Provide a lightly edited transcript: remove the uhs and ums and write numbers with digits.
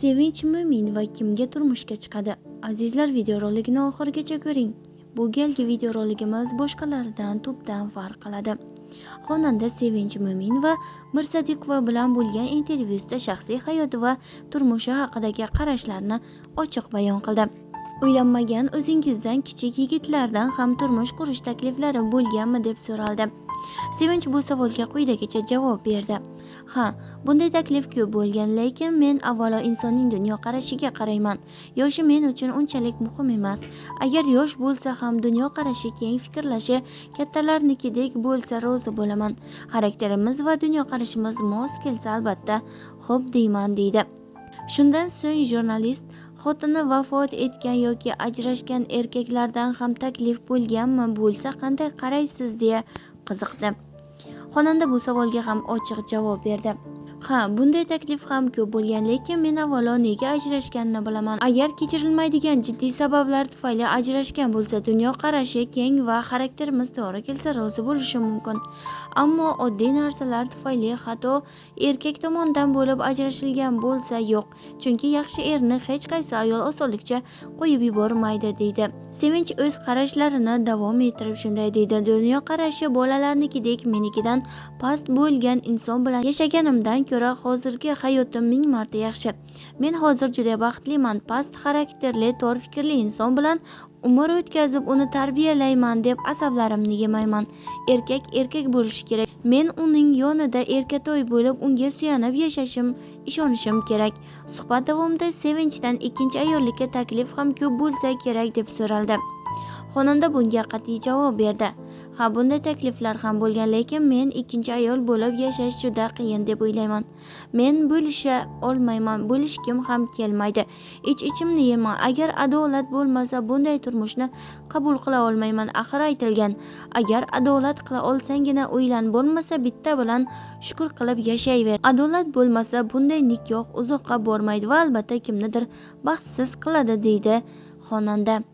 Sevinch Mo'min va kimga turmushga chiqadi? Azizlar, videorolikni oxirigacha ko'ring. Bu galgi videoroligimiz boshqalaridan tubdan farq qiladi. Xonanda Sevinch Mo'min va Mirsadiqova bilan bo'lgan intervyusida shaxsiy hayoti va turmushi haqidagi qarashlarini ochiq bayon qildi. Uylanmagan o'zingizdan kichik yigitlardan ham turmush qurish takliflari bo'lganmi deb so'raldi. Sevinch bu savolga quyidagicha javob berdi. Ha, bunday taklif ko'p bo'lgan, lekin men avvalo insonning dunyoqarashiga qarayman. Yoshi men uchun unchalik muhim emas. Agar yosh bo'lsa ham dunyoqarashi keng, fikrlashi kattalarnikidek bo'lsa rozi bo'laman. Xarakterimiz va dunyoqarashimiz mos kelsa albatta xo'p deyman deydi. Shundan so'ng jurnalist xotini vafot etgan yoki ajrashgan erkaklardan ham taklif bo'lganmi, bo'lsa qanday qaraysiz deya qiziqdi. Xonanda bu savolga ham ochiq javob berdi. Ha, bunday taklif ham ko'p bo'lgan, lekin men avvalo nega ajrashganini bilaman. Agar kechirilmaydigan jiddiy sabablar tufayli ajrashgan bo'lsa, dunyoqarashi keng va xarakterimiz to'g'ri kelsa rozi bo'lishim mumkin. Ammo oddiy narsalar tufayli, hatto erkak tomonidan bo'lib ajrashilgan bo'lsa yo'q, chunki yaxshi erni hech qaysi ayol osonlikcha qo'yib yubormaydi deydi. Sevinch o'z qarashlarini davom ettirib shunday deydi: dunyoqarashi bolalarnikidek menikidan past bo'lgan inson bilan yashaganimdan ko'ra hozirgi hayotim ming marta yaxshi. Men hozir juda baxtliman. Past xarakterli, tor fikrli inson bilan umr o'tkazib uni tarbiyalayman deb asablarimni yemayman. Erkak bo'lishi kerak. Men uning yonida erkatoy bo'lib unga suyanib yashashim, ishonishim kerak. Suhbat davomida Sevinchdan ikkinchi ayollikka taklif ham ko'p bo'lsa kerak deb so'raldi. Xonanda bunga qat'iy javob berdi. Ha, bunday takliflar ham bo'lgan, lekin men ikkinchi ayol bo'lib yashash juda qiyin deb o'ylayman. Men bo'lisha olmayman, bo'lishkim ham kelmaydi. Ich-ichimni yeyman. Agar adolat bo'lmasa bunday turmushni qabul qila olmayman. Axir aytilgan, agar adolat qila olsangina uylan, bo'lmasa bitta bilan shukr qilib yashayver. Adolat bo'lmasa bunday nikoh uzoqqa bormaydi va albatta kimnidir baxtsiz qiladi deydi xonanda.